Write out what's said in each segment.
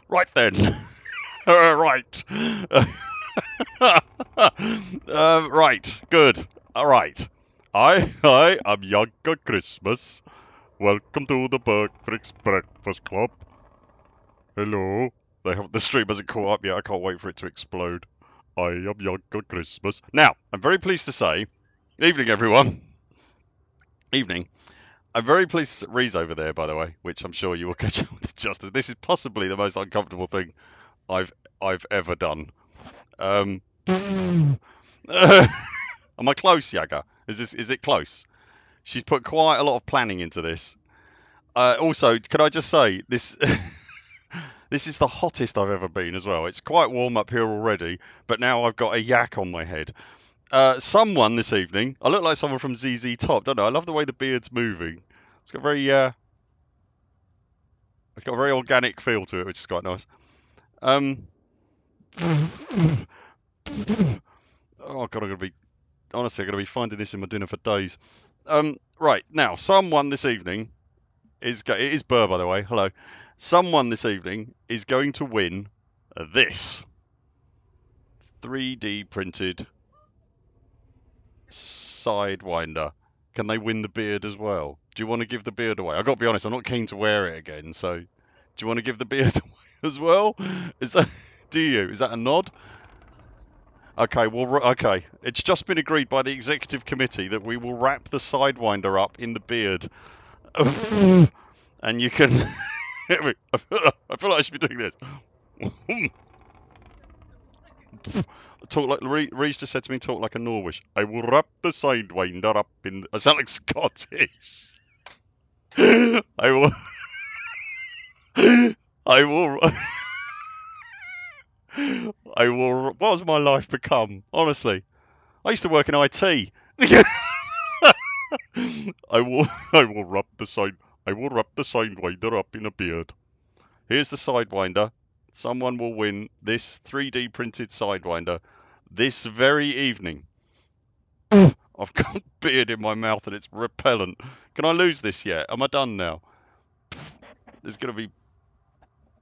Right then. Right. Right. Good. All right. I am Younger Christmas. Welcome to the Breakfast Club. Hello. The stream hasn't caught up yet. I can't wait for it to explode. I am Younger Christmas. Now, I'm very pleased to say, evening everyone. Evening. I'm very pleased Ree's over there, by the way, which I'm sure you will catch up with justice. This is possibly the most uncomfortable thing I've ever done. Am I close, Yaga? Is it close? She's put quite a lot of planning into this. Also, can I just say this? This is the hottest I've ever been as well. It's quite warm up here already, but now I've got a yak on my head. Someone this evening, I look like someone from ZZ Top, don't I? I love the way the beard's moving. It's got it's got a very organic feel to it, which is quite nice. Oh God, honestly, I'm gonna be finding this in my dinner for days. Right now, someone this evening it is Burr, by the way. Hello. Someone this evening is going to win this 3D printed sidewinder. Can they win the beard as well? Do you want to give the beard away? I've got to be honest, I'm not keen to wear it again. So, do you want to give the beard away as well? Do you? Is that a nod? Okay, okay. It's just been agreed by the executive committee that we will wrap the sidewinder up in the beard. And you can. I feel like I should be doing this. Talk like Reese just said to me. Talk like a Norwish. I will wrap the sidewinder up in. I sound like Scottish. I will. I will. I will. What has my life become? Honestly, I used to work in IT. I will wrap the sidewinder up in a beard. Here's the sidewinder. Someone will win this 3D printed sidewinder this very evening. I've got beard in my mouth and it's repellent. Can I lose this yet? Am I done now? There's going to be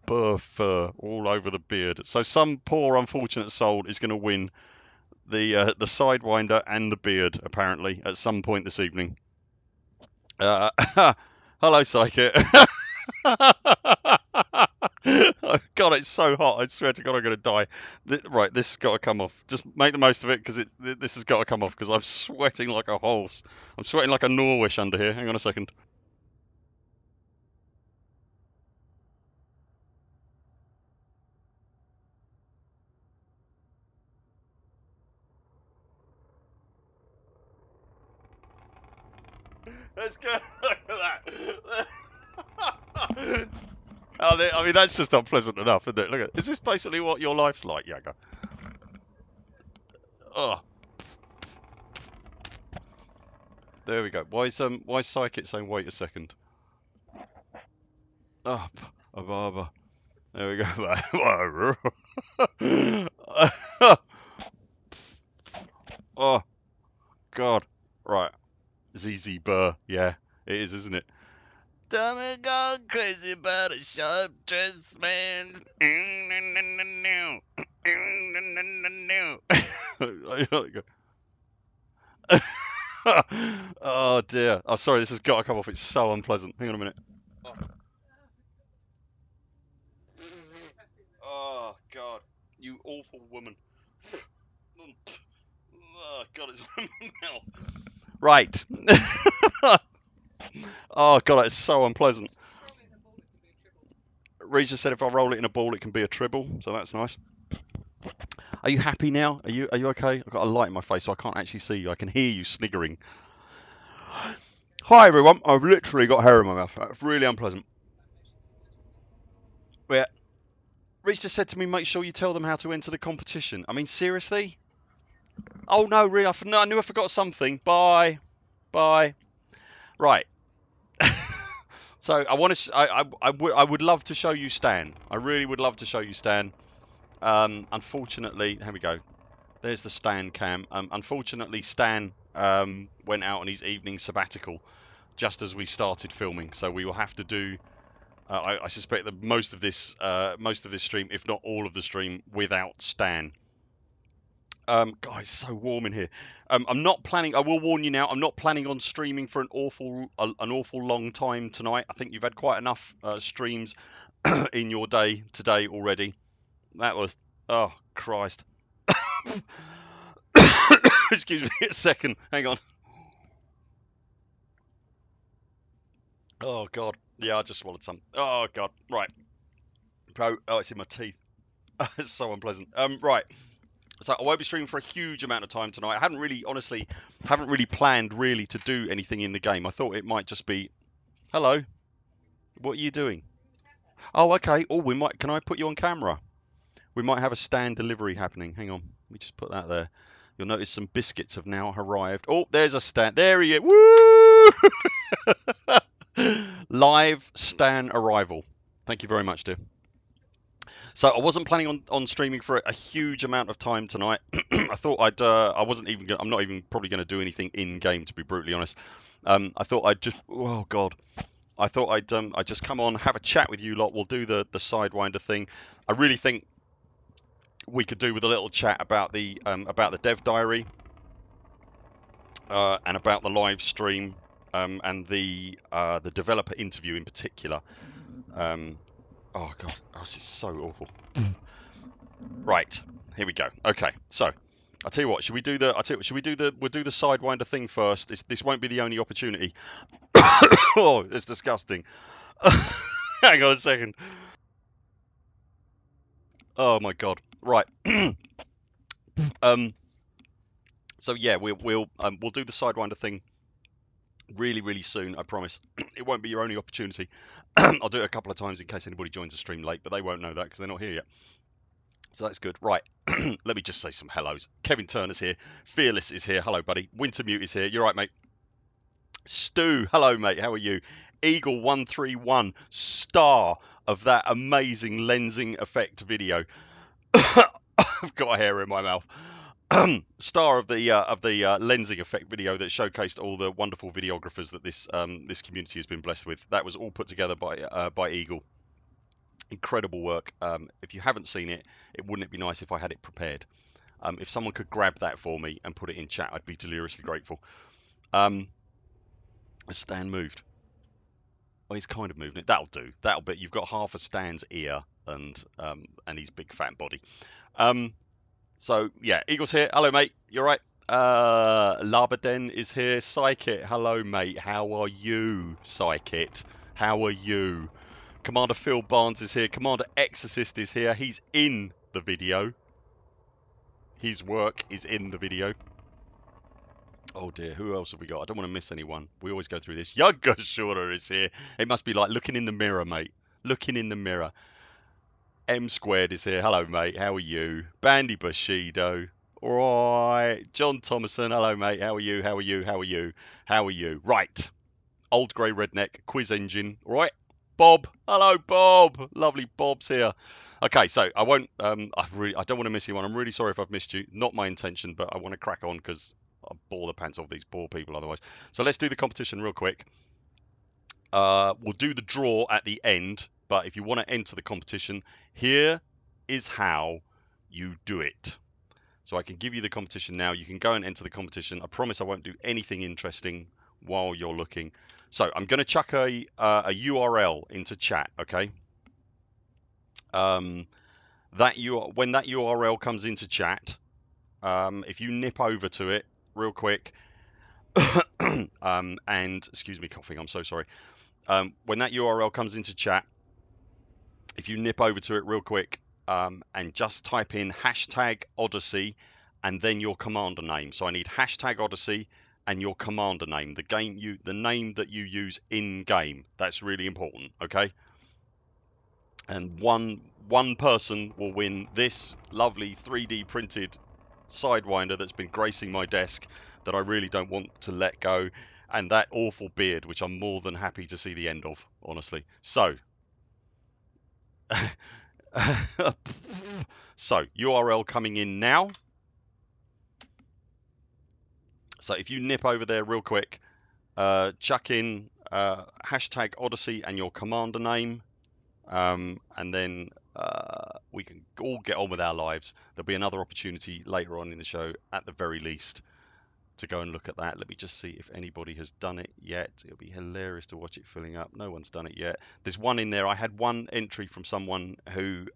burr fur all over the beard. So some poor unfortunate soul is going to win the sidewinder and the beard, apparently, at some point this evening. Hello, Psychic. God, it's so hot. I swear to God, I'm going to die. Right, this has got to come off. Just make the most of it because this has got to come off because I'm sweating like a horse. I'm sweating like a Norwish under here. Hang on a second. Let's go. Look at that. I mean, that's just unpleasant enough, isn't it? Look at. Is this basically what your life's like, Yaga? Oh, there we go. Why is Psychic saying wait a second? Oh, a barber. There we go. Oh, God. Right. ZZ Burr. Yeah, it is, isn't it? Don't go crazy about a sharp dressed man. Oh dear. Oh, sorry, this has got to come off. It's so unpleasant. Hang on a minute. Oh God, you awful woman. Oh God, it's in my mouth. Right. Oh God, it's so unpleasant. Reese said if I roll it in a ball, it can be a tribble, so that's nice. Are you happy now? Are you okay? I've got a light in my face, so I can't actually see you. I can hear you sniggering. Hi everyone. I've literally got hair in my mouth. It's really unpleasant. Yeah. Reese just said to me, make sure you tell them how to enter the competition. I mean, seriously? Oh no, really? I knew I forgot something. Bye. Bye. Right. So I want to. I would love to show you Stan. I really would love to show you Stan. Unfortunately, here we go. There's the Stan cam. Unfortunately, Stan went out on his evening sabbatical just as we started filming, so we will have to do I suspect that most of this stream, if not all of the stream, without Stan. Guys, so warm in here. I'm not planning. I will warn you now. I'm not planning on streaming for an awful long time tonight. I think you've had quite enough streams in your day today already. That was, oh Christ. Excuse me a second. Hang on. Oh God. Yeah, I just swallowed some. Oh God. Right. Bro. Oh, it's in my teeth. It's so unpleasant. Right. So I won't be streaming for a huge amount of time tonight. I hadn't really, honestly, planned really to do anything in the game. I thought it might just be, hello, what are you doing? Oh, okay. Oh, we might. Can I put you on camera? We might have a Stan delivery happening. Hang on. Let me just put that there. You'll notice some biscuits have now arrived. Oh, there's a Stan. There he is. Woo! Live Stan arrival. Thank you very much, dear. So I wasn't planning on streaming for a huge amount of time tonight. I thought I wasn't even. I'm not even probably going to do anything in game, to be brutally honest. I thought I'd just. Oh God. I thought I'd just come on, have a chat with you lot. We'll do the Sidewinder thing. I really think we could do with a little chat about the dev diary and about the live stream and the developer interview in particular. Oh God, this is so awful. Right, here we go. Okay, so I'll tell you what. Should we do the? We'll do the Sidewinder thing first. This won't be the only opportunity. Oh, it's disgusting. Hang on a second. Oh my God. Right. So yeah, we'll do the Sidewinder thing really soon. I promise. It won't be your only opportunity. I'll do it a couple of times in case anybody joins the stream late, but they won't know that because they're not here yet. So that's good. Right. Let me just say some hellos. Kevin Turner's here. Fearless is here. Hello, buddy. Wintermute is here. You're right, mate. Stu, hello, mate. How are you? Eagle131, star of that amazing lensing effect video. I've got a hair in my mouth. Star of the lensing effect video that showcased all the wonderful videographers that this community has been blessed with. That was all put together by Eagle. Incredible work. If you haven't seen it, wouldn't it be nice if I had it prepared? If someone could grab that for me and put it in chat, I'd be deliriously grateful. Stan moved. Well, he's kind of moving it. That'll do. That'll be. You've got half a Stan's ear and his big fat body. So yeah, Eagle's here. Hello, mate. You're right. Labaden is here. Psykit. Hello, mate. How are you, Psykit? How are you? Commander Phil Barnes is here. Commander Exorcist is here. He's in the video. His work is in the video. Oh dear, who else have we got? I don't want to miss anyone. We always go through this. Younger Shorter is here. It must be like looking in the mirror, mate. Looking in the mirror. M Squared is here. Hello, mate. How are you? Bandy Bushido. All right. John Thomason. Hello, mate. How are you? How are you? How are you? How are you? Right. Old Grey Redneck. Quiz Engine. All right. Bob. Hello, Bob. Lovely Bob's here. Okay, so I won't. I don't want to miss anyone. I'm really sorry if I've missed you. Not my intention, but I want to crack on because I'll bore the pants off these poor people otherwise. So let's do the competition real quick. We'll do the draw at the end, but if you want to enter the competition, here is how you do it. So I can give you the competition now. You can go and enter the competition. I promise I won't do anything interesting while you're looking. So I'm going to chuck a URL into chat, okay? When that URL comes into chat, if you nip over to it real quick, and excuse me coughing, I'm so sorry. When that URL comes into chat, if you nip over to it real quick and just type in hashtag Odyssey and then your commander name. So I need hashtag Odyssey and your commander name, the name that you use in game. That's really important, okay? And one person will win this lovely 3D printed Sidewinder that's been gracing my desk that I really don't want to let go, and that awful beard, which I'm more than happy to see the end of, honestly. So, URL coming in now. So if you nip over there real quick, chuck in hashtag Odyssey and your commander name, and then we can all get on with our lives. There'll be another opportunity later on in the show, at the very least, to go and look at that. Let me just see if anybody has done it yet. It'll be hilarious to watch it filling up. No one's done it yet. There's one in there. I had one entry from someone who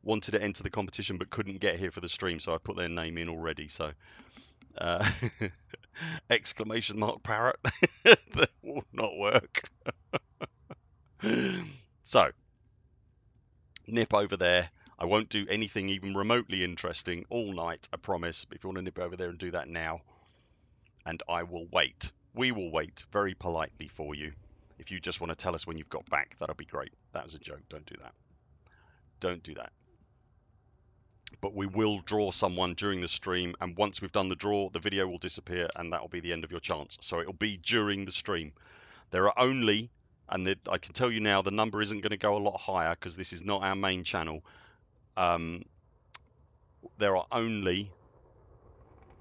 wanted to enter the competition but couldn't get here for the stream, so I put their name in already. So exclamation mark parrot. That will not work. So nip over there. I won't do anything even remotely interesting all night, I promise. If you want to nip over there and do that now, and I will wait. We will wait very politely for you. If you just want to tell us when you've got back, that'll be great. That was a joke. Don't do that. Don't do that. But we will draw someone during the stream, and once we've done the draw, the video will disappear, and that'll be the end of your chance. So it'll be during the stream. There are only, and I can tell you now, the number isn't going to go a lot higher because this is not our main channel. There are only...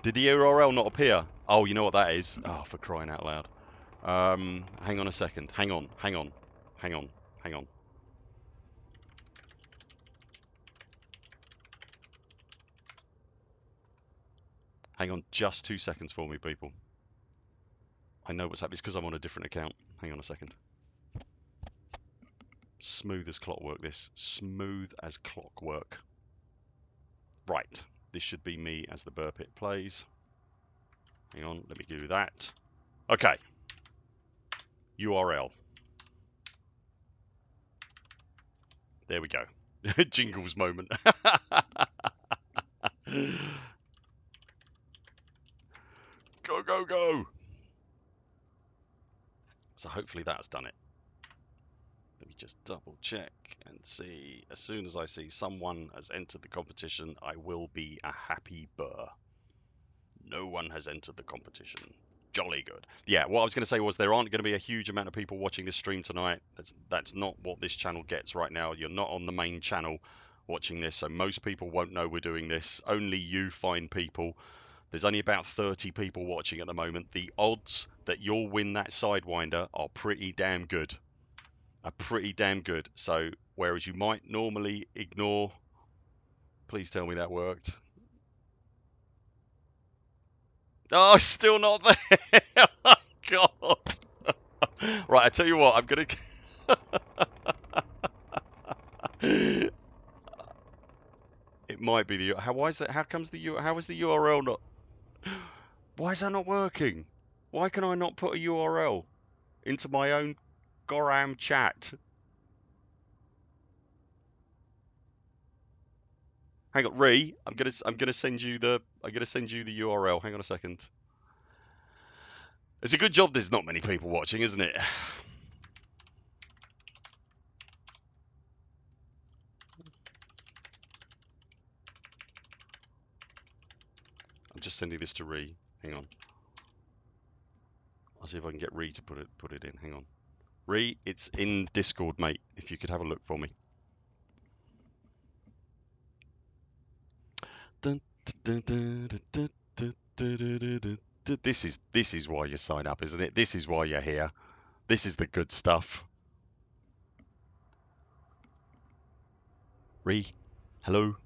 Did the URL not appear? Oh, you know what that is? Oh, for crying out loud. Hang on a second. Hang on. Hang on. Hang on just 2 seconds for me, people. I know what's happening. It's because I'm on a different account. Hang on a second. Smooth as clockwork, this. Smooth as clockwork. Right. This should be me as the Buur Pit plays. Hang on. Let me do that. Okay. URL. There we go. Jingles moment. Go, go, go. So hopefully that's done it. Let me just double check and see. As soon as I see someone has entered the competition, I will be a happy burr. No one has entered the competition. Jolly good. Yeah, what I was going to say was there aren't going to be a huge amount of people watching this stream tonight. That's not what this channel gets right now. You're not on the main channel watching this, so most people won't know we're doing this. Only you fine people. There's only about 30 people watching at the moment. The odds that you'll win that Sidewinder are pretty damn good. So whereas you might normally ignore... Please tell me that worked. Oh, still not there. Oh my God. Right, I tell you what, I'm gonna... It might be the... How is the URL not... Why is that not working? Why can I not put a URL into my own Goram chat? Hang on, Ree, I'm gonna send you the URL. Hang on a second. It's a good job there's not many people watching, isn't it? I'm just sending this to Ree. Hang on. I'll see if I can get Ree to put it in. Hang on. Ree, it's in Discord, mate. If you could have a look for me. This is why you sign up, isn't it? This is why you're here. This is the good stuff. Ree, hello.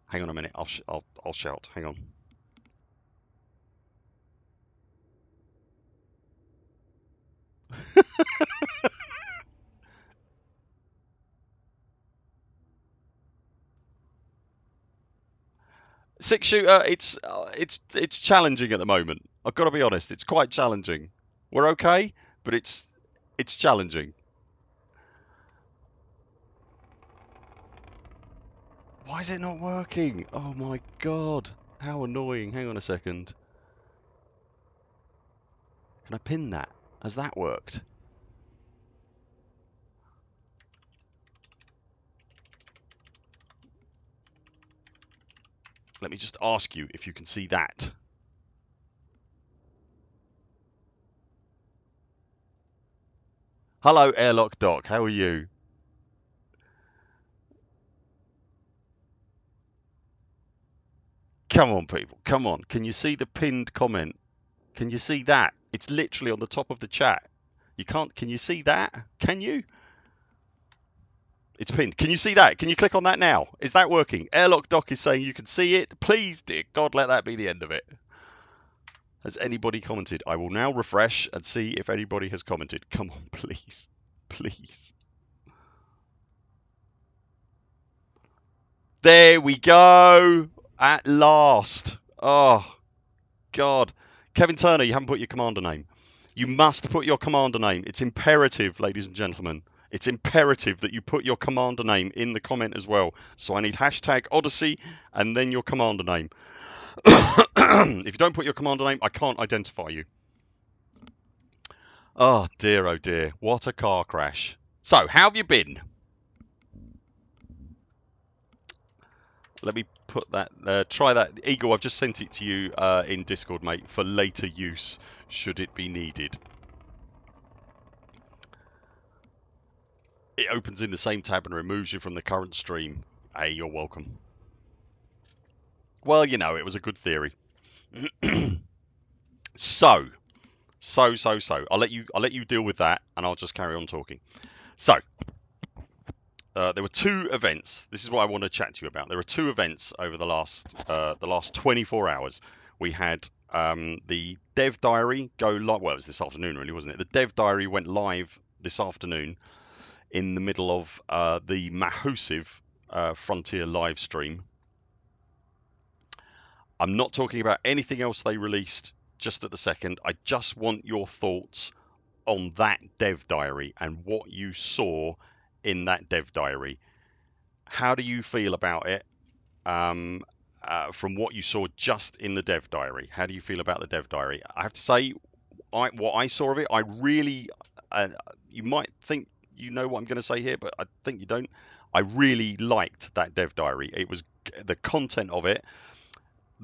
Hang on a minute. I'll shout. Hang on. Six shooter, it's challenging at the moment. I've got to be honest, it's quite challenging. We're okay, but it's challenging. Why is it not working? Oh my God, how annoying. Hang on a second. Can I pin that? Has that worked? Let me just ask you if you can see that. Hello, Airlock Doc. How are you? Come on, people. Come on. Can you see the pinned comment? Can you see that? It's literally on the top of the chat. You can't. Can you see that? Can you? It's pinned. Can you see that? Can you click on that now? Is that working? Airlock Doc is saying you can see it. Please, dear God, let that be the end of it. Has anybody commented? I will now refresh and see if anybody has commented. Come on, please. Please. There we go. At last. Oh, God. Kevin Turner, you haven't put your commander name. You must put your commander name. It's imperative, ladies and gentlemen. It's imperative that you put your commander name in the comment as well. So I need hashtag Odyssey and then your commander name. If you don't put your commander name, I can't identify you. Oh dear, what a car crash. So, how have you been? Let me put that, try that. Eagle, I've just sent it to you in Discord, mate, for later use, should it be needed. It opens in the same tab and removes you from the current stream. Hey, you're welcome. Well, you know, it was a good theory. So. I'll let you deal with that, and I'll just carry on talking. So, there were two events. This is what I want to chat to you about. There were two events over the last 24 hours. We had the Dev Diary go live. Well, it was this afternoon, really, wasn't it? The Dev Diary went live this afternoon in the middle of the Mahusive Frontier live stream. I'm not talking about anything else they released just at the second. I just want your thoughts on that Dev Diary and what you saw in that Dev Diary. How do you feel about it from what you saw just in the Dev Diary? How do you feel about the Dev Diary? I have to say, what I saw of it, I really, you might think you know what I'm going to say here, but I think you don't. I really liked that Dev Diary. It was the content of it.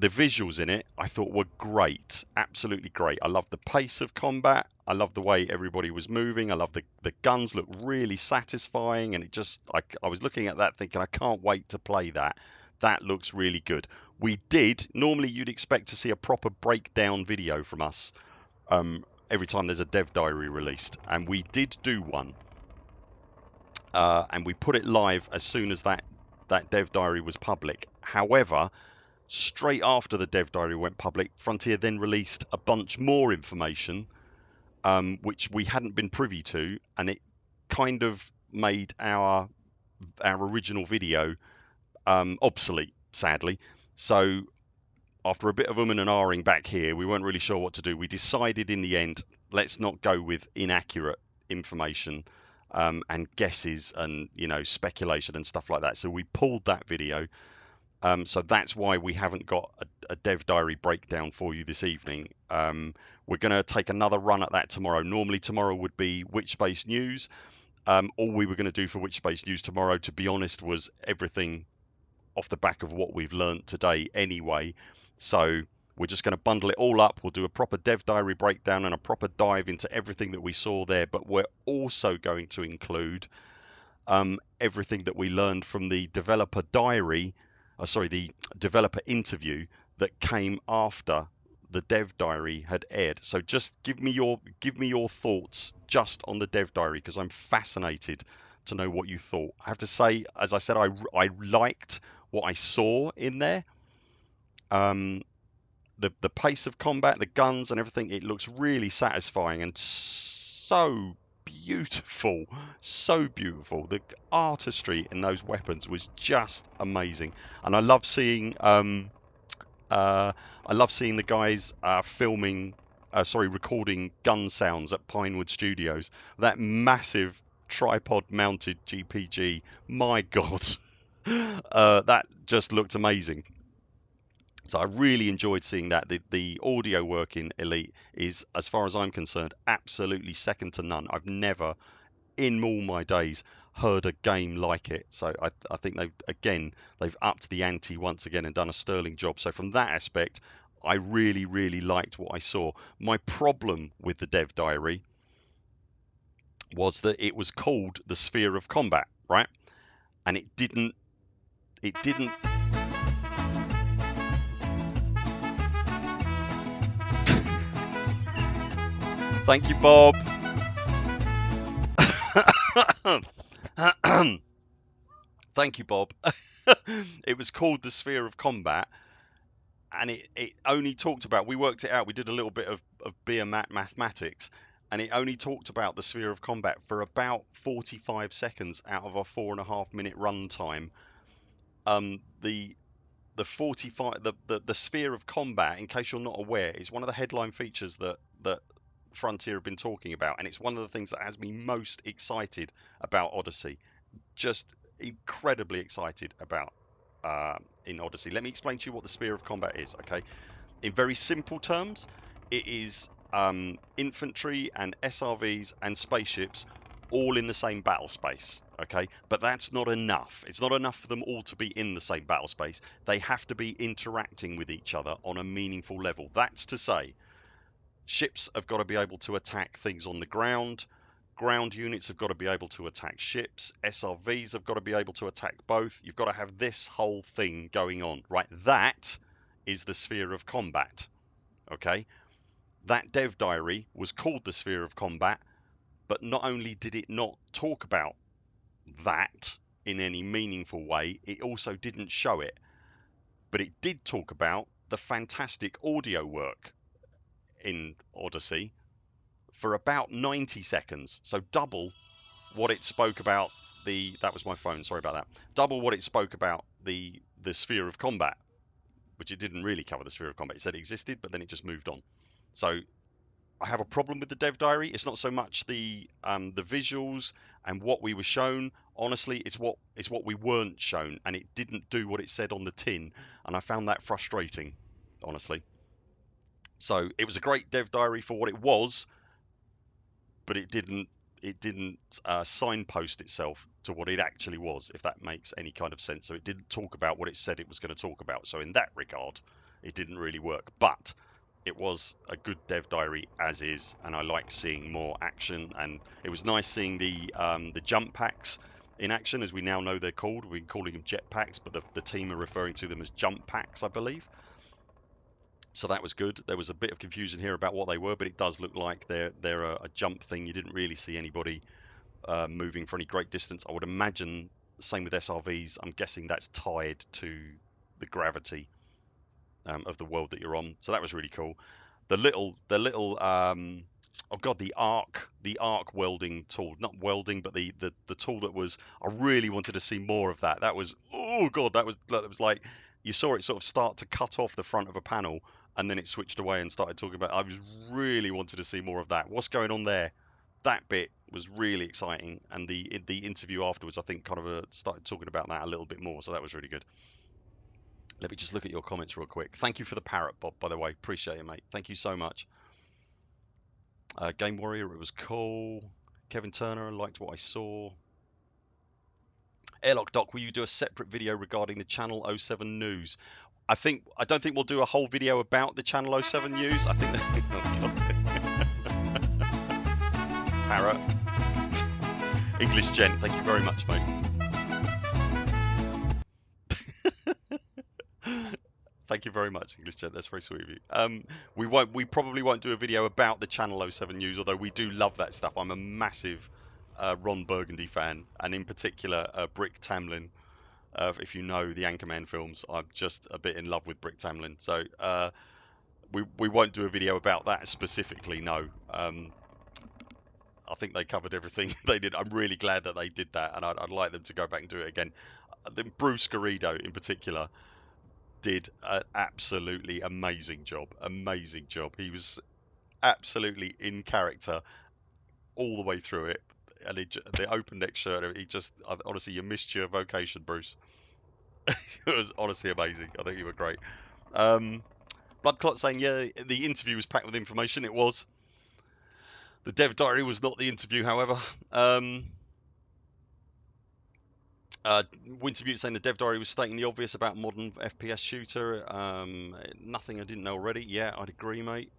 The visuals in it, I thought were great, absolutely great. I loved the pace of combat. I loved the way everybody was moving. I loved the guns looked really satisfying, and it just, I was looking at that thinking, I can't wait to play that. That looks really good. We did, normally you'd expect to see a proper breakdown video from us every time there's a Dev Diary released, and we did do one. And we put it live as soon as that Dev Diary was public. However, straight after the Dev Diary went public, Frontier then released a bunch more information, which we hadn't been privy to, and it kind of made our original video obsolete, sadly. So after a bit of and ahhing back here, we weren't really sure what to do. We decided in the end, let's not go with inaccurate information and guesses and, you know, speculation and stuff like that. So we pulled that video. So that's why we haven't got a Dev Diary breakdown for you this evening. We're going to take another run at that tomorrow. Normally tomorrow would be Witch-based news. All we were going to do for Witch-based news tomorrow, to be honest, was everything off the back of what we've learned today anyway. So we're just going to bundle it all up. We'll do a proper Dev Diary breakdown and a proper dive into everything that we saw there. But we're also going to include everything that we learned from the developer diary. The developer interview that came after the Dev Diary had aired. So just give me your thoughts just on the Dev Diary, because I'm fascinated to know what you thought. I have to say, as I said, I liked what I saw in there. The pace of combat, the guns and everything, it looks really satisfying and so beautiful, so beautiful. The artistry in those weapons was just amazing, and I love seeing the guys recording gun sounds at Pinewood Studios. That massive tripod-mounted GPG, my God, that just looked amazing. So I really enjoyed seeing that. The audio work in Elite is, as far as I'm concerned, absolutely second to none. I've never, in all my days, heard a game like it. So I think they've upped the ante once again and done a sterling job. So from that aspect, I really, really liked what I saw. My problem with the Dev Diary was that it was called the Sphere of Combat, right? And it didn't. Thank you, Bob. Thank you, Bob. It was called the Sphere of Combat, and it only talked about, we worked it out, we did a little bit of beer mathematics, and it only talked about the Sphere of Combat for about 45 seconds out of a 4.5 minute run time. The 45 the Sphere of Combat, in case you're not aware, is one of the headline features that Frontier have been talking about, and it's one of the things that has me most excited about Odyssey. Just incredibly excited about in Odyssey. Let me explain to you what the Sphere of Combat is, okay? In very simple terms, it is infantry and SRVs and spaceships all in the same battle space, okay? But that's not enough. It's not enough for them all to be in the same battle space. They have to be interacting with each other on a meaningful level. That's to say, ships have got to be able to attack things on the ground. Ground units have got to be able to attack ships. SRVs have got to be able to attack both. You've got to have this whole thing going on, right? That is the Sphere of Combat, okay? That dev diary was called the Sphere of Combat, but not only did it not talk about that in any meaningful way, it also didn't show it. But it did talk about the fantastic audio work in Odyssey for about 90 seconds. So double what it spoke about that was my phone, sorry about that. Double what it spoke about the Sphere of Combat, which it didn't really cover the Sphere of Combat. It said it existed, but then it just moved on. So I have a problem with the dev diary. It's not so much the visuals and what we were shown. Honestly, it's what we weren't shown, and it didn't do what it said on the tin, and I found that frustrating, honestly. So it was a great dev diary for what it was, but it didn't signpost itself to what it actually was, if that makes any kind of sense. So it didn't talk about what it said it was going to talk about. So in that regard, it didn't really work. But it was a good dev diary as is, and I like seeing more action. And it was nice seeing the jump packs in action, as we now know they're called. We've been calling them jet packs, but the team are referring to them as jump packs, I believe. So that was good. There was a bit of confusion here about what they were, but it does look like they're a jump thing. You didn't really see anybody moving for any great distance. I would imagine the same with SRVs. I'm guessing that's tied to the gravity of the world that you're on. So that was really cool. The little oh god, the arc welding tool, not welding, but the tool that was, I really wanted to see more of that. That was, oh god, that was like, you saw it sort of start to cut off the front of a panel, and then it switched away and started talking about, I was really wanted to see more of that. What's going on there? That bit was really exciting, and the interview afterwards, I think, kind of started talking about that a little bit more, so that was really good. Let me just look at your comments real quick. Thank you for the parrot, Bob, by the way. Appreciate it, mate. Thank you so much. Game Warrior, it was cool. Kevin Turner, liked what I saw. Airlock Doc, will you do a separate video regarding the Channel 07 news? I don't think we'll do a whole video about the Channel 07 news. I think that, oh, parrot. English gent, thank you very much, mate. Thank you very much, English gent. That's very sweet of you. We probably won't do a video about the Channel 07 news, although we do love that stuff. I'm a massive Ron Burgundy fan, and in particular Brick Tamlin. If you know the Anchorman films, I'm just a bit in love with Brick Tamlin. So we won't do a video about that specifically. No. I think they covered everything they did. I'm really glad that they did that, and I'd like them to go back and do it again. Bruce Garrido in particular did an absolutely amazing job. Amazing job. He was absolutely in character all the way through it. And the open neck shirt, honestly, you missed your vocation, Bruce. It was honestly amazing. I think you were great. Bloodclot saying, yeah, the interview was packed with information. It was. The dev diary was not the interview, however. Wintermute saying the dev diary was stating the obvious about modern FPS shooter. Nothing I didn't know already. Yeah, I'd agree, mate.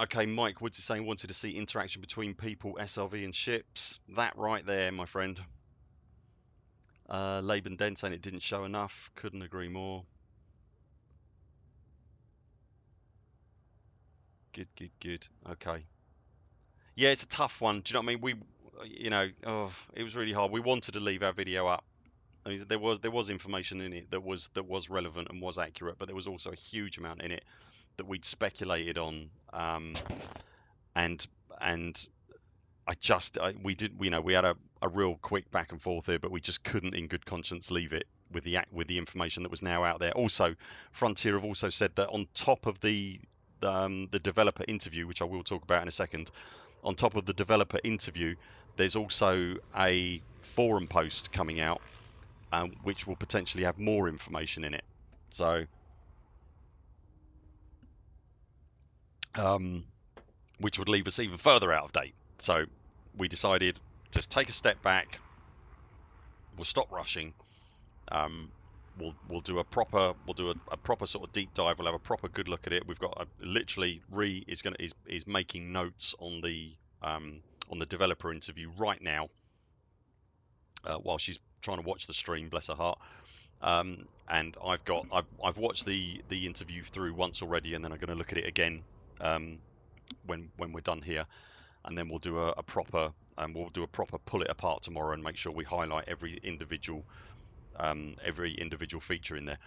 Okay, Mike Woods is saying wanted to see interaction between people, SRV and ships. That right there, my friend. Laban Dent saying it didn't show enough. Couldn't agree more. Good. Okay. Yeah, it's a tough one. Do you know what I mean? you know, oh, it was really hard. We wanted to leave our video up. I mean, there was information in it that was relevant and was accurate, but there was also a huge amount in it that we'd speculated on, and and we had a real quick back and forth here, but we just couldn't in good conscience leave it with the information that was now out there. Also, Frontier have also said that on top of the developer interview, which I will talk about in a second, on top of the developer interview, there's also a forum post coming out, which will potentially have more information in it. So, which would leave us even further out of date. So, we decided just take a step back. We'll stop rushing. We'll do a proper sort of deep dive. We'll have a proper good look at it. We've got literally is making notes on the developer interview right now, while she's trying to watch the stream. Bless her heart. And I've watched the interview through once already, and then I'm going to look at it again when we're done here, and then we'll do a proper pull it apart tomorrow and make sure we highlight every individual feature in there.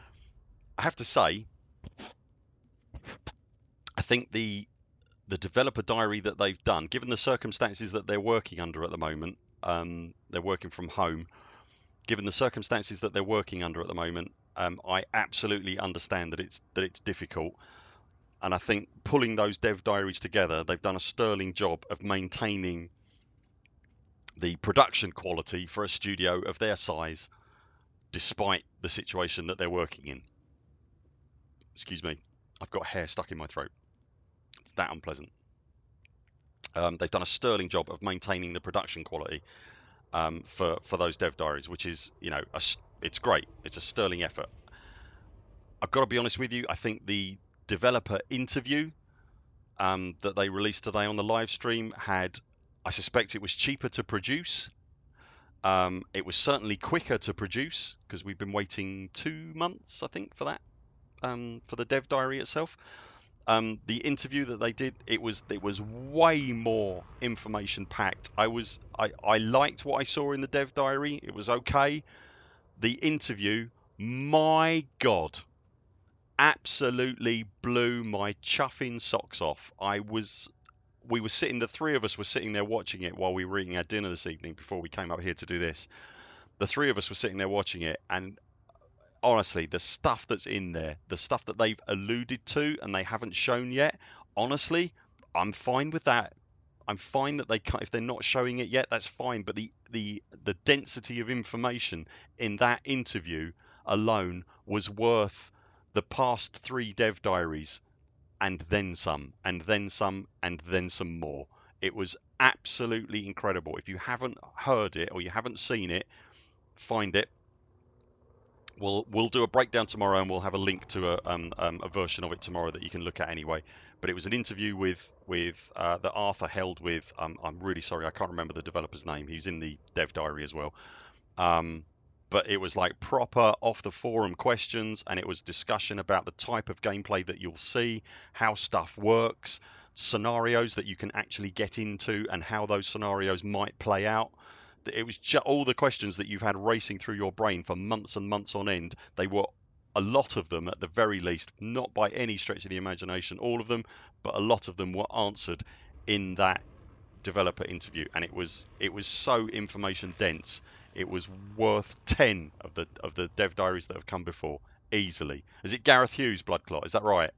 I have to say, I think the developer diary that they've done, given the circumstances that they're working under at the moment, they're working from home. Given the circumstances that they're working under at the moment, I absolutely understand that it's difficult, and I think pulling those dev diaries together, they've done a sterling job of maintaining the production quality for a studio of their size, despite the situation that they're working in. Excuse me, I've got hair stuck in my throat. It's that unpleasant. They've done a sterling job of maintaining the production quality for those dev diaries, which is, it's great. It's a sterling effort. I've got to be honest with you. I think the developer interview that they released today on the live stream I suspect it was cheaper to produce. It was certainly quicker to produce because we've been waiting 2 months, I think, for that, for the dev diary itself. The interview that they did, it was way more information packed. I liked what I saw in the dev diary. It was okay. The interview, my God, absolutely blew my chuffing socks off. The three of us were sitting there watching it while we were eating our dinner this evening before we came up here to do this. The three of us were sitting there watching it, and honestly, the stuff that's in there, the stuff that they've alluded to and they haven't shown yet, honestly, I'm fine with that. I'm fine that they can't, if they're not showing it yet, that's fine. But the density of information in that interview alone was worth the past 3 dev diaries, and then some, and then some, and then some more. It was absolutely incredible. If you haven't heard it or you haven't seen it, find it. We'll do a breakdown tomorrow, and we'll have a link to a version of it tomorrow that you can look at anyway. But it was an interview that Arthur held with. I'm really sorry, I can't remember the developer's name. He's in the dev diary as well. But it was like proper off the forum questions, and it was discussion about the type of gameplay that you'll see, how stuff works, scenarios that you can actually get into, and how those scenarios might play out. It was all the questions that you've had racing through your brain for months and months on end. They were, a lot of them at the very least, not by any stretch of the imagination, all of them, but a lot of them were answered in that developer interview, and it was so information dense. It was worth 10 of the dev diaries that have come before easily. Is it Gareth Hughes, Blood Clot? Is that right?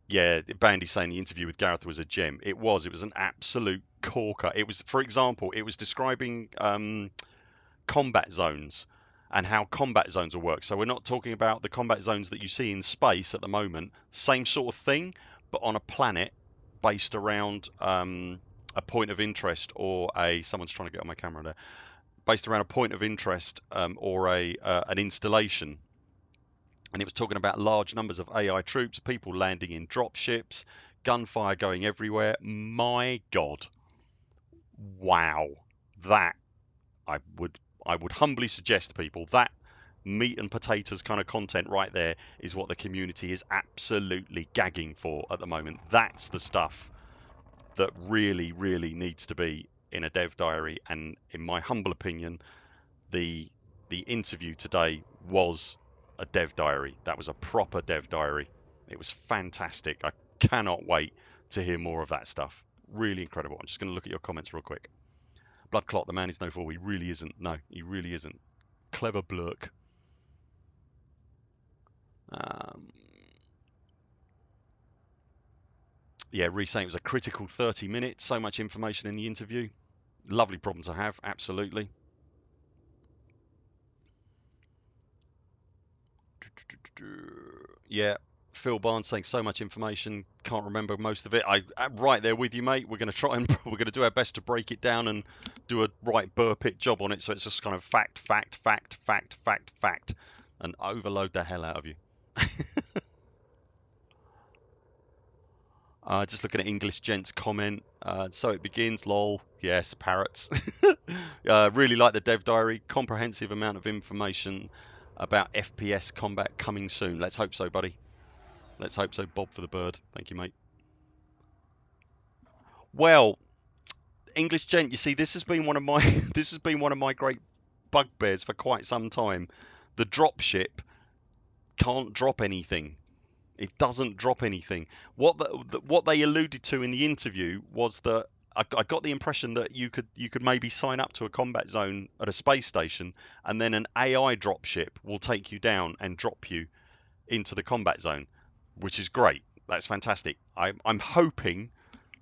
Yeah, Bandy's saying the interview with Gareth was a gem. It was an absolute corker. It was, for example, it was describing combat zones and how combat zones will work. So we're not talking about the combat zones that you see in space at the moment. Same sort of thing, but on a planet based around a point of interest or someone's trying to get on my camera there. Based around a point of interest or an installation. And it was talking about large numbers of AI troops, people landing in drop ships, gunfire going everywhere. My God. Wow. That I would humbly suggest to people that meat and potatoes kind of content right there is what the community is absolutely gagging for at the moment. That's the stuff that really, really needs to be in a dev diary, and in my humble opinion, the interview today was a dev diary. That was a proper dev diary. It was fantastic. I cannot wait to hear more of that stuff. Really incredible. I'm just going to look at your comments real quick. Blood Clot, the man is no fool. He really isn't. No, he really isn't. Clever blurk. Yeah, Reece saying it was a critical 30 minutes. So much information in the interview. Lovely problem to have, absolutely. Yeah, Phil Barnes saying so much information, can't remember most of it. I'm right there with you, mate. We're going to try and we're going to do our best to break it down and do a right Buur Pit job on it, so it's just kind of fact, fact, fact, fact, fact, fact, and overload the hell out of you. Just looking at English Gent's comment. So it begins, lol. Yes, parrots. Really like the dev diary. Comprehensive amount of information about FPS combat coming soon. Let's hope so, buddy. Let's hope so. Bob for the bird. Thank you, mate. Well, English Gent, you see, this has been one of my this has been one of my great bugbears for quite some time. The dropship can't drop anything. It doesn't drop anything. What they alluded to in the interview was that I got the impression that you could maybe sign up to a combat zone at a space station, and then an AI dropship will take you down and drop you into the combat zone, which is great. That's fantastic. I'm hoping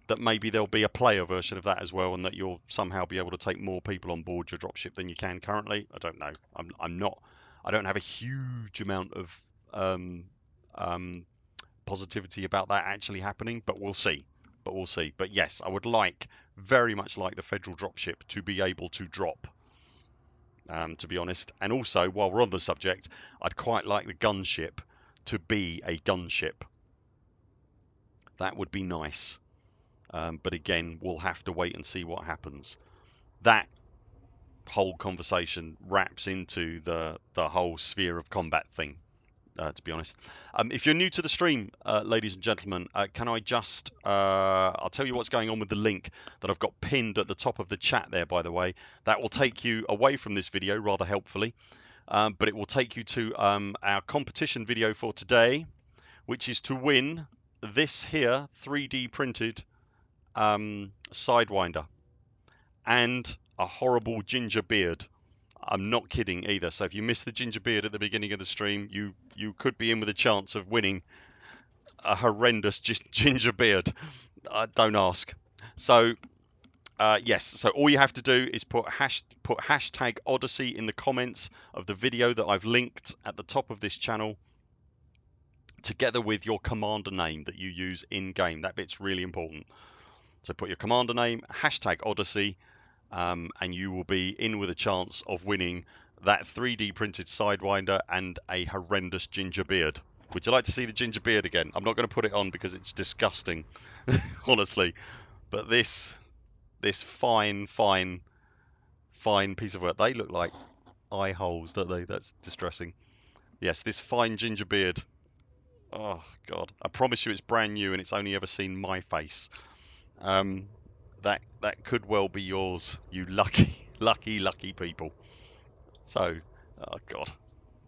that maybe there'll be a player version of that as well, and that you'll somehow be able to take more people on board your dropship than you can currently. I don't know. I'm not. I don't have a huge amount of positivity about that actually happening, but we'll see. But yes, I would very much like the federal dropship to be able to drop, to be honest. And also, while we're on the subject, I'd quite like the gunship to be a gunship. That would be nice. But again, we'll have to wait and see what happens. That whole conversation wraps into the whole sphere of combat thing. To be honest, if you're new to the stream, ladies and gentlemen, can I just I'll tell you what's going on with the link that I've got pinned at the top of the chat there, by the way. That will take you away from this video rather helpfully, but it will take you to our competition video for today, which is to win this here 3D printed Sidewinder and a horrible ginger beard. I'm not kidding either. So if you missed the ginger beard at the beginning of the stream, you could be in with a chance of winning a horrendous ginger beard. Don't ask. So yes, so all you have to do is put hashtag Odyssey in the comments of the video that I've linked at the top of this channel, together with your commander name that you use in game. That bit's really important. So put your commander name, hashtag Odyssey, and you will be in with a chance of winning that 3D printed Sidewinder and a horrendous ginger beard. Would you like to see the ginger beard again? I'm not going to put it on because it's disgusting, honestly. But this fine piece of work. They look like eye holes, don't they? That's distressing. Yes, this fine ginger beard. Oh, God. I promise you it's brand new and it's only ever seen my face. That could well be yours, you lucky people. So, oh God,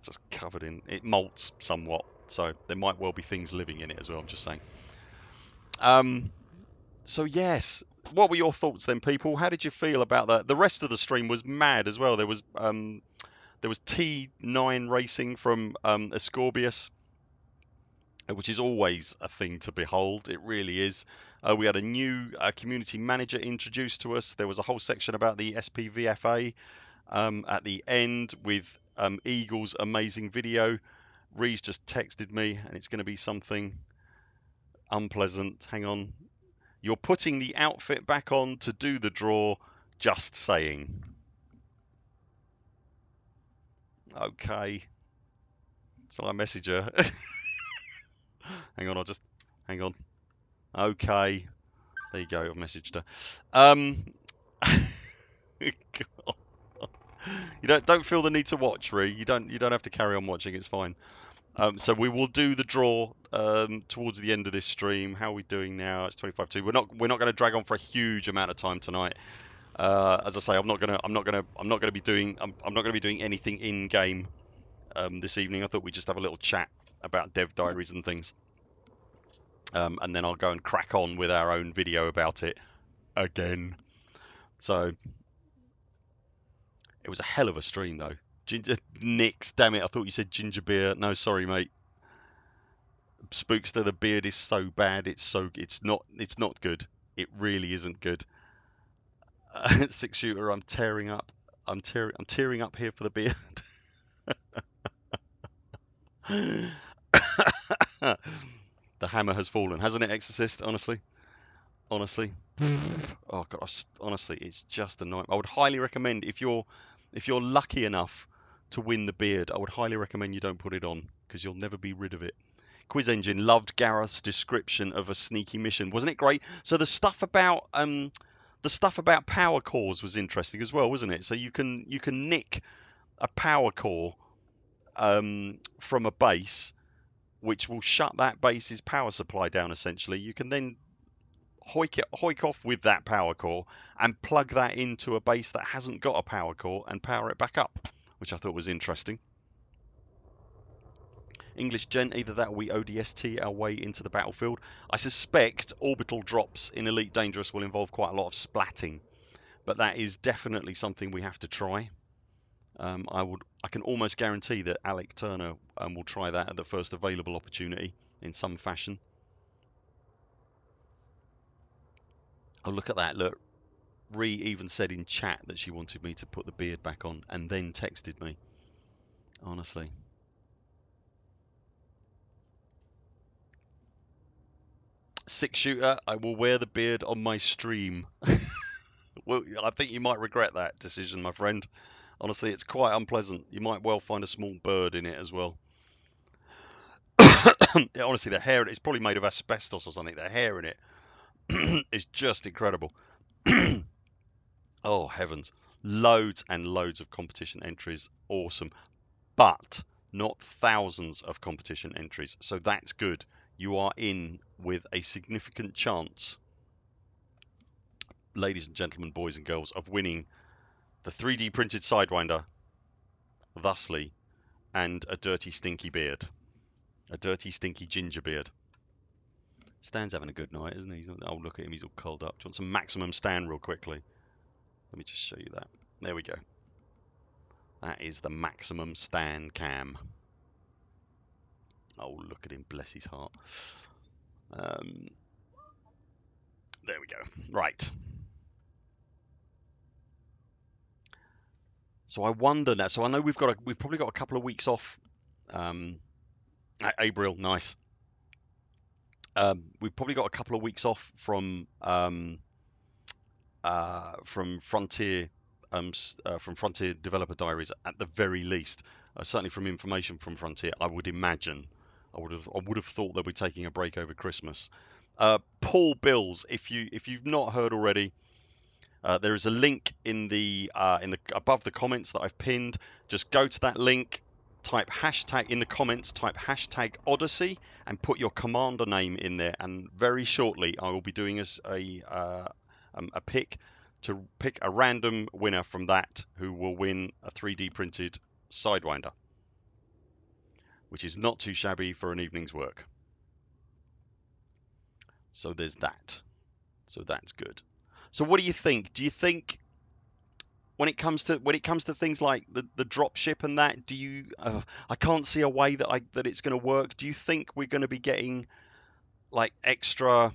just covered in it. Molts somewhat, so there might well be things living in it as well. I'm just saying. So yes, what were your thoughts then, people? How did you feel about that? The rest of the stream was mad as well. There was T9 racing from Ascorbius, which is always a thing to behold. It really is. We had a new community manager introduced to us. There was a whole section about the SPVFA at the end with Eagle's amazing video. Reeves just texted me, and it's going to be something unpleasant. Hang on. You're putting the outfit back on to do the draw. Just saying. Okay. So I message her. Hang on, hang on. Okay. There you go, I've messaged her. You don't feel the need to watch, Ree. You don't have to carry on watching, it's fine. So we will do the draw towards the end of this stream. How are we doing now? It's 25-2. We're not going to drag on for a huge amount of time tonight. As I say, I'm not gonna be doing anything in game this evening. I thought we'd just have a little chat about dev diaries and things, and then I'll go and crack on with our own video about it again. So it was a hell of a stream though. Ginger Nix, damn it! I thought you said ginger beer. No, sorry, mate. Spookster, the beard is so bad. It's not good. It really isn't good. Six shooter, I'm tearing up. I'm tearing up here for the beard. The hammer has fallen, hasn't it, Exorcist? Honestly, oh god, honestly, it's just a nightmare. I would highly recommend if you're lucky enough to win the beard, I would highly recommend you don't put it on because you'll never be rid of it. Quiz Engine loved Gareth's description of a sneaky mission, wasn't it great? So the stuff about power cores was interesting as well, wasn't it? So you can nick a power core from a base, which will shut that base's power supply down. Essentially, you can then hoik off with that power core and plug that into a base that hasn't got a power core and power it back up, which I thought was interesting. English Gent, either that or we ODST our way into the battlefield. I suspect orbital drops in Elite Dangerous will involve quite a lot of splatting, but that is definitely something we have to try. I can almost guarantee that Alec Turner will try that at the first available opportunity in some fashion. Oh, look at that! Look, Ree even said in chat that she wanted me to put the beard back on, and then texted me. Honestly. Six shooter, I will wear the beard on my stream. Well, I think you might regret that decision, my friend. Honestly, it's quite unpleasant. You might well find a small bird in it as well. Yeah, honestly, the hair, it's probably made of asbestos or something. The hair in it is just incredible. Oh, heavens. Loads and loads of competition entries. Awesome. But not thousands of competition entries. So that's good. You are in with a significant chance, ladies and gentlemen, boys and girls, of winning the 3D printed Sidewinder, thusly, and a dirty, stinky beard. A dirty, stinky ginger beard. Stan's having a good night, isn't he? Oh, look at him. He's all curled up. Do you want some maximum Stan real quickly? Let me just show you that. There we go. That is the maximum Stan cam. Oh, look at him. Bless his heart. There we go. Right. So I wonder now. So I know we've probably got a couple of weeks off. April, nice. We've probably got a couple of weeks off from Frontier Developer Diaries at the very least. Certainly from information from Frontier, I would imagine. I would have thought they'll be taking a break over Christmas. Paul Bills, if you've not heard already, there is a link in the above the comments that I've pinned. Just go to that link, type hashtag in the comments, type hashtag Odyssey, and put your commander name in there. And very shortly, I will be doing a pick to pick a random winner from that who will win a 3D printed Sidewinder, which is not too shabby for an evening's work. So there's that. So that's good. So what do you think? Do you think when it comes to things like the drop ship and that, do you I can't see a way that it's going to work. Do you think we're going to be getting like extra,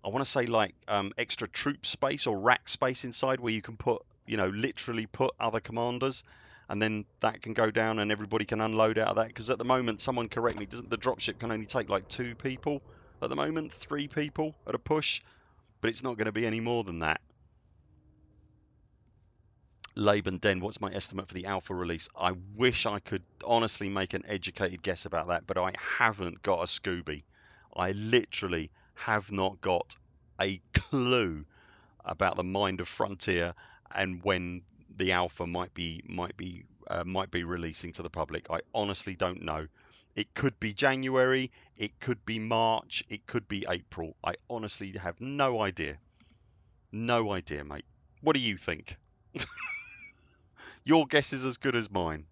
I want to say like extra troop space or rack space inside where you can put, literally put other commanders, and then that can go down and everybody can unload out of that? Because at the moment, someone correct me, doesn't the dropship can only take like 2 people at the moment, 3 people at a push, but it's not going to be any more than that. Laban Den, what's my estimate for the alpha release? I wish I could honestly make an educated guess about that, but I haven't got a Scooby. I literally have not got a clue about the mind of Frontier and when the alpha might be releasing to the public. I honestly don't know. It could be January, it could be March, it could be April. I honestly have no idea. No idea, mate. What do you think? Your guess is as good as mine.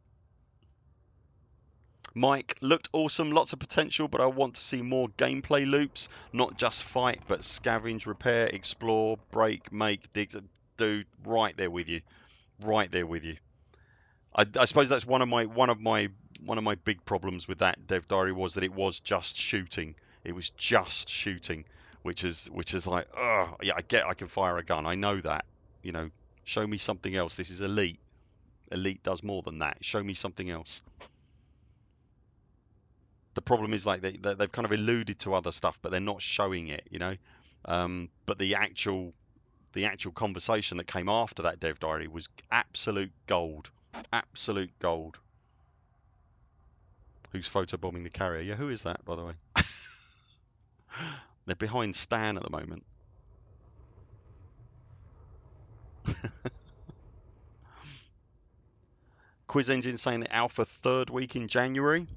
Mike, looked awesome, lots of potential, but I want to see more gameplay loops, not just fight, but scavenge, repair, explore, break, make, dig. Dude, right there with you, right there with you. I suppose that's one of my big problems with that dev diary was that it was just shooting. It was just shooting, which is like, oh yeah, I can fire a gun. I know that. You know, show me something else. This is Elite. Elite does more than that. Show me something else. The problem is like they've kind of alluded to other stuff, but they're not showing it, you know. But the actual conversation that came after that dev diary was absolute gold, absolute gold. Who's photobombing the carrier? Yeah, who is that, by the way? They're behind Stan at the moment. Quiz Engine saying that alpha third week in January.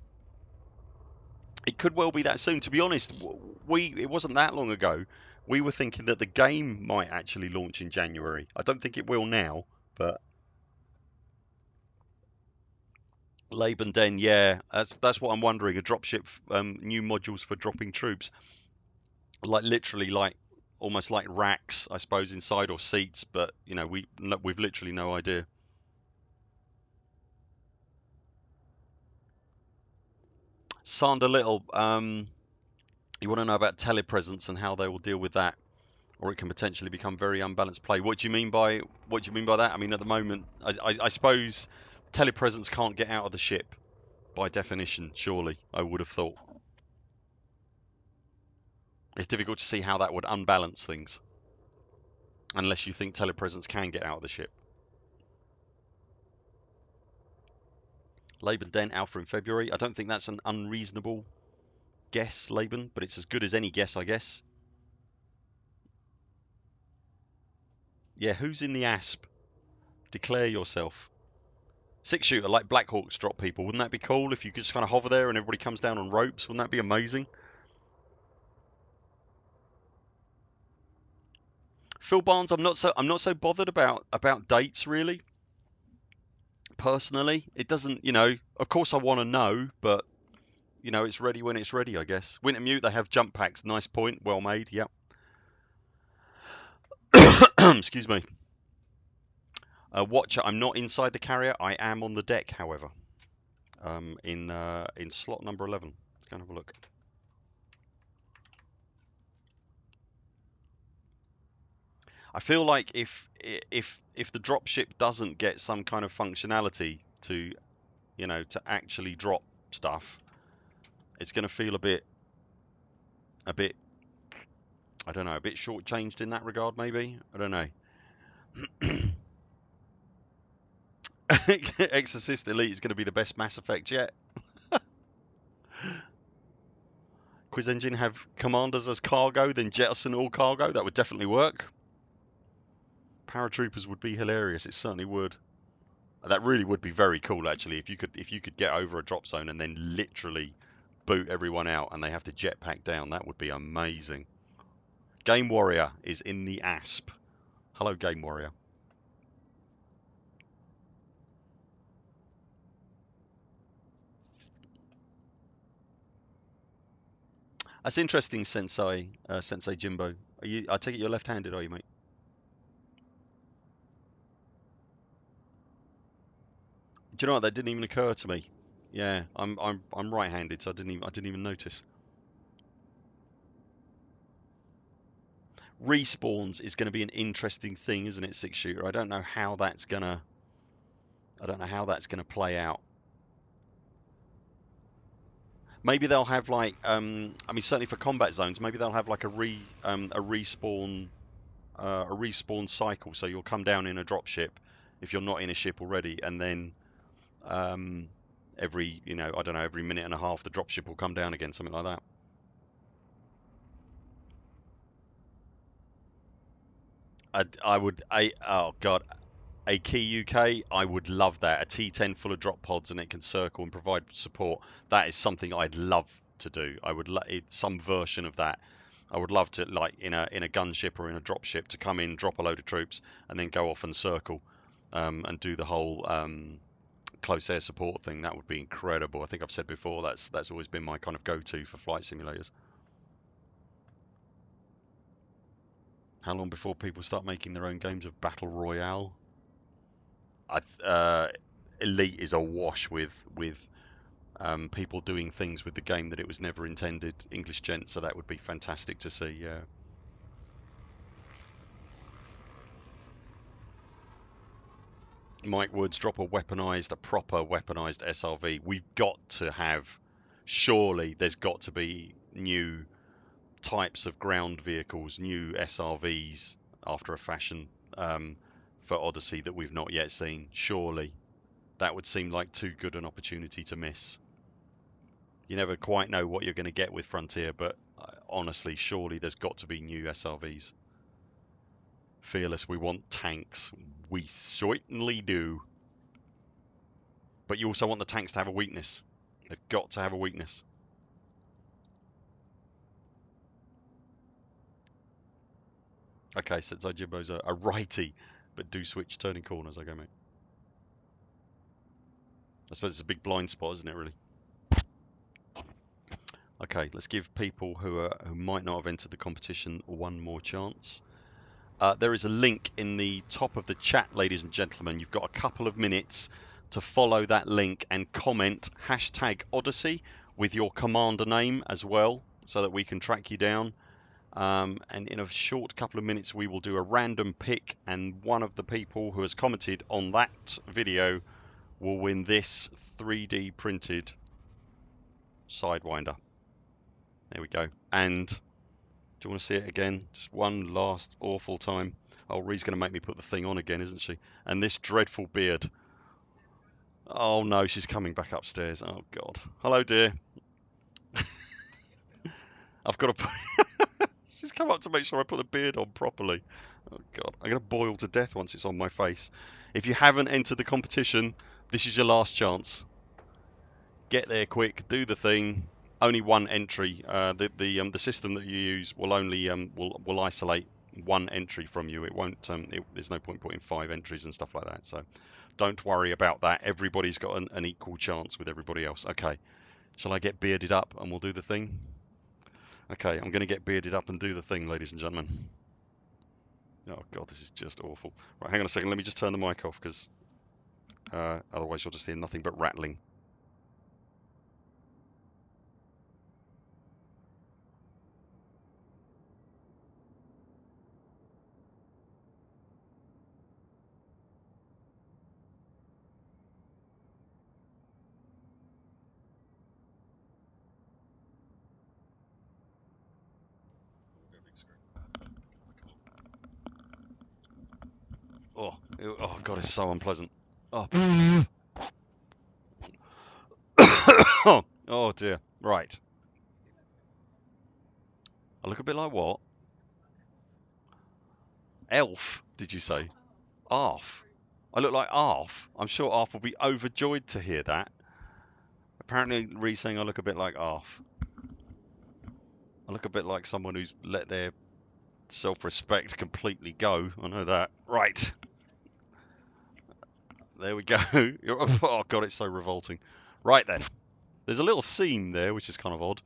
It could well be that soon. To be honest, it wasn't that long ago. We were thinking that the game might actually launch in January. I don't think it will now, but Laban Den, yeah, that's what I'm wondering. A dropship, new modules for dropping troops, like literally like almost like racks, I suppose, inside or seats. But you know, we've literally no idea. Sander Little, you want to know about telepresence and how they will deal with that, or it can potentially become very unbalanced play. What do you mean by that? I mean, at the moment, I suppose telepresence can't get out of the ship by definition. Surely, I would have thought it's difficult to see how that would unbalance things, unless you think telepresence can get out of the ship. Laban Dent Alpha in February. I don't think that's an unreasonable guess, Laban, but it's as good as any guess, I guess. Yeah, who's in the ASP? Declare yourself. Six shooter like Black Hawks drop people. Wouldn't that be cool if you could just kind of hover there and everybody comes down on ropes? Wouldn't that be amazing? Phil Barnes, I'm not so bothered about dates really. Personally, it doesn't, of course I want to know, but it's ready when it's ready, I guess. Wintermute, they have jump packs. Nice point, well made. Yep. Excuse me. Watcher, I'm not inside the carrier. I am on the deck, however. In slot number 11. Let's go and have a look. I feel like if the dropship doesn't get some kind of functionality to actually drop stuff, it's going to feel a bit, I don't know, a bit shortchanged in that regard, maybe. I don't know. Exorcist Elite is going to be the best Mass Effect yet. Quiz Engine have commanders as cargo, then jettison all cargo. That would definitely work. Paratroopers would be hilarious. It certainly would. That really would be very cool, actually, if you could get over a drop zone and then literally boot everyone out and they have to jetpack down. That would be amazing. Game Warrior is in the ASP. Hello, Game Warrior. That's interesting, Sensei Jimbo. I take it you're left-handed, are you, mate? Do you know what? That didn't even occur to me. Yeah, I'm right-handed, so I didn't even notice. Respawns is going to be an interesting thing, isn't it, six shooter? I don't know how that's gonna play out. Maybe they'll have like, I mean, certainly for combat zones, maybe they'll have like a respawn cycle. So you'll come down in a dropship if you're not in a ship already, and then every, I don't know, every minute and a half the dropship will come down again, something like that. Oh God, a key UK, I would love that. A T10 full of drop pods and it can circle and provide support. That is something I'd love to do. I would some version of that. I would love to, like in a gunship or in a dropship, to come in, drop a load of troops, and then go off and circle, and do the whole close air support thing. That would be incredible. I think I've said before that's always been my kind of go-to for flight simulators. How long before people start making their own games of Battle Royale? Elite is awash with people doing things with the game that it was never intended. English gent, so that would be fantastic to see. Yeah. Mike Woods, drop a proper weaponized SRV. We've got to have. Surely there's got to be new types of ground vehicles, new SRVs after a fashion, for Odyssey that we've not yet seen. Surely that would seem like too good an opportunity to miss. You never quite know what you're going to get with Frontier, but honestly, surely there's got to be new SRVs. Fearless, we want tanks. We certainly do. But you also want the tanks to have a weakness. They've got to have a weakness. Okay, Sensei Jimbo's a righty, but do switch turning corners. Okay, mate. I suppose it's a big blind spot, isn't it, really? Okay, let's give people who might not have entered the competition one more chance. There is a link in the top of the chat, ladies and gentlemen. You've got a couple of minutes to follow that link and comment #Odyssey with your commander name as well, so that we can track you down. And in a short couple of minutes, we will do a random pick, and one of the people who has commented on that video will win this 3D printed Sidewinder. There we go. And do you want to see it again? Just one last awful time. Oh, Ree's going to make me put the thing on again, isn't she? And this dreadful beard. Oh no, she's coming back upstairs. Oh God. Hello, dear. I've got to put... She's come up to make sure I put the beard on properly. Oh God. I'm going to boil to death once it's on my face. If you haven't entered the competition, this is your last chance. Get there quick, do the thing. Only one entry. The system that you use will only will isolate one entry from you. It won't. There's no point putting 5 entries and stuff like that. So don't worry about that. Everybody's got an equal chance with everybody else. Okay. Shall I get bearded up and we'll do the thing? Okay, I'm going to get bearded up and do the thing, ladies and gentlemen. Oh God, this is just awful. Right, hang on a second. Let me just turn the mic off, because otherwise you'll just hear nothing but rattling. Oh God, it's so unpleasant. Oh. Oh dear. Right. I look a bit like what? Elf, did you say? Arf. I look like Arf. I'm sure Arf will be overjoyed to hear that. Apparently, Ree's saying I look a bit like Arf. I look a bit like someone who's let their self-respect completely go. I know that. Right. There we go. Oh God, it's so revolting. Right then. There's a little seam there, which is kind of odd.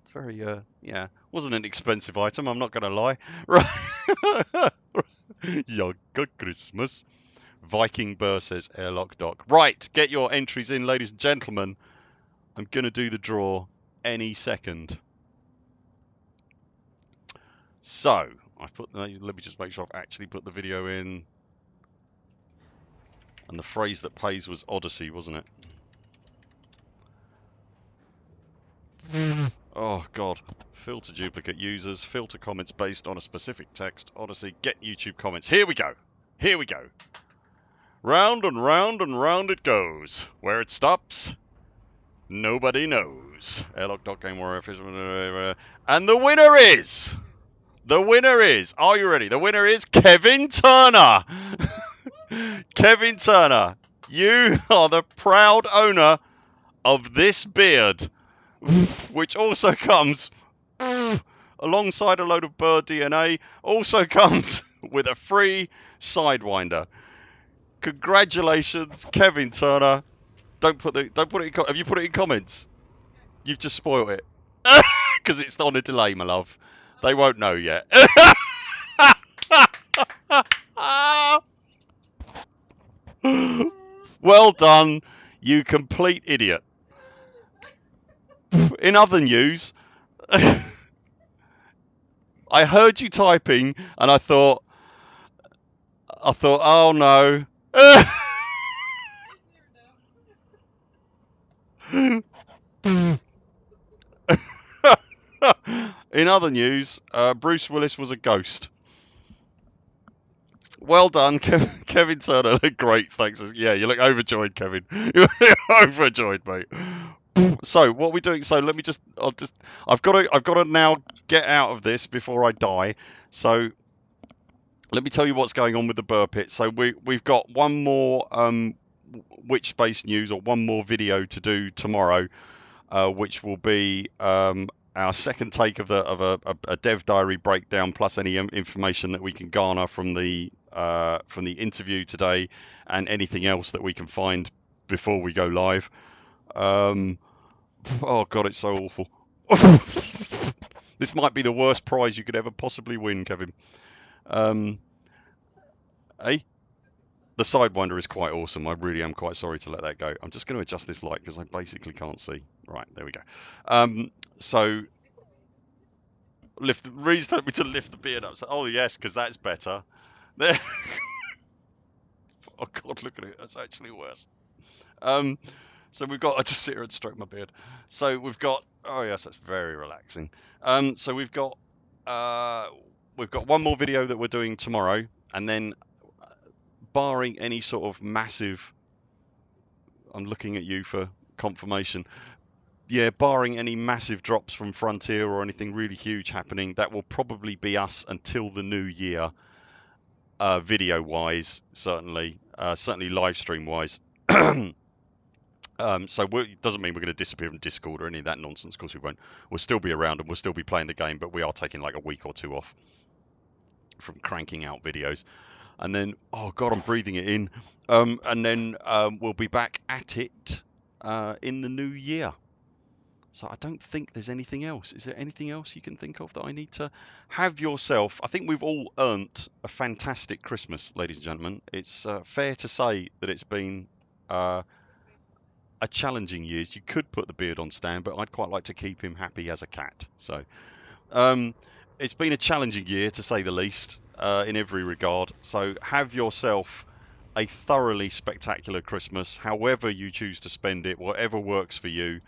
It's very, yeah, wasn't an expensive item, I'm not going to lie. Right. Yeah, good Christmas. Viking Burr says airlock dock. Right, get your entries in, ladies and gentlemen. I'm going to do the draw any second. So, let me just make sure I've actually put the video in. And the phrase that pays was Odyssey, wasn't it? Oh God. Filter duplicate users, filter comments based on a specific text. Odyssey, get YouTube comments. Here we go. Here we go. Round and round and round it goes. Where it stops, nobody knows. Airlock.game warrior. And the winner is... Are you ready? The winner is Kevin Turner. Kevin Turner, you are the proud owner of this beard, which also comes alongside a load of bird DNA, also comes with a free Sidewinder. Congratulations, Kevin Turner. Don't put it in. Have you put it in comments? You've just spoiled it because it's on a delay, my love. They won't know yet. Well done, you complete idiot. In other news, I heard you typing and I thought, oh no. In other news, Bruce Willis was a ghost. Well done, Kevin Turner. Great, thanks. Yeah, you look overjoyed, Kevin. You're overjoyed, mate. So what are we doing? So let me just, I've got to now get out of this before I die. So let me tell you what's going on with the Buur Pit. So we've got one more Witch Space news, or one more video to do tomorrow, which will be our second take of a dev diary breakdown, plus any information that we can garner from the interview today, and anything else that we can find before we go live. Oh god, it's so awful. This might be the worst prize you could ever possibly win, Kevin. Eh? The Sidewinder is quite awesome. I really am quite sorry to let that go. I'm just going to adjust this light because I basically can't see. Right, there we go. So Reed's told me to lift the beard up. So, oh yes, because that's better. There. Oh god, look at it. That's actually worse. So we've got. I just sit here and stroke my beard. So we've got. Oh yes, that's very relaxing. So we've got one more video that we're doing tomorrow, and then, barring any sort of massive. I'm looking at you for confirmation. Yeah, barring any massive drops from Frontier or anything really huge happening, that will probably be us until the new year, video-wise, certainly live stream-wise. So it doesn't mean we're going to disappear from Discord or any of that nonsense. Of course we won't. We'll still be around and we'll still be playing the game, but we are taking like a week or two off from cranking out videos. And then, oh god, I'm breathing it in. And then we'll be back at it in the new year. So I don't think there's anything else. Is there anything else you can think of that I need to have yourself? I think we've all earned a fantastic Christmas, ladies and gentlemen. It's fair to say that it's been a challenging year. You could put the beard on Stan, but I'd quite like to keep him happy as a cat. So it's been a challenging year, to say the least, in every regard. So have yourself a thoroughly spectacular Christmas, however you choose to spend it, whatever works for you.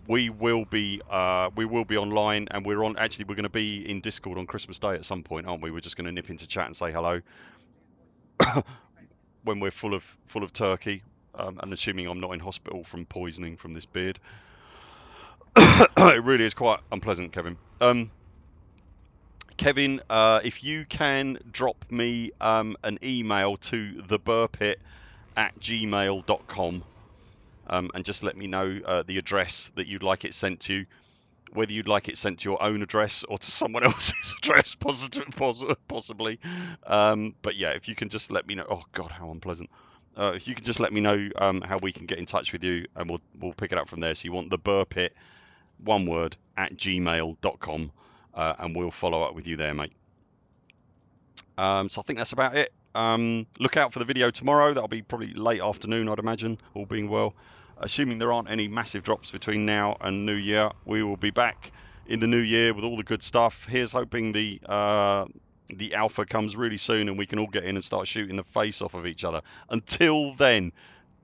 We will be online, and we're going to be in Discord on Christmas Day at some point, aren't we? We're just going to nip into chat and say hello when we're full of turkey, and assuming I'm not in hospital from poisoning from this beard. It really is quite unpleasant, Kevin. Kevin, if you can drop me an email to thebuurpit@gmail.com. And just let me know the address that you'd like it sent to, whether you'd like it sent to your own address or to someone else's address, possibly. But yeah, if you can just let me know. Oh God, how unpleasant. If you can just let me know how we can get in touch with you, and we'll pick it up from there. So you want the Buur Pit, one word, @gmail.com, and we'll follow up with you there, mate. So I think that's about it. Look out for the video tomorrow. That'll be probably late afternoon, I'd imagine, all being well. Assuming there aren't any massive drops between now and New Year, we will be back in the new year with all the good stuff. Here's hoping the alpha comes really soon and we can all get in and start shooting the face off of each other. Until then,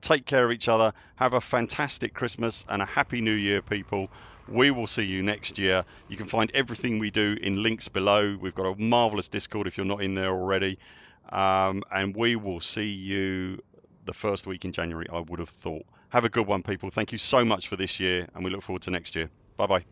take care of each other. Have a fantastic Christmas and a happy New Year, people. We will see you next year. You can find everything we do in links below. We've got a marvelous Discord if you're not in there already. And we will see you the first week in January, I would have thought. Have a good one, people. Thank you so much for this year, and we look forward to next year. Bye-bye.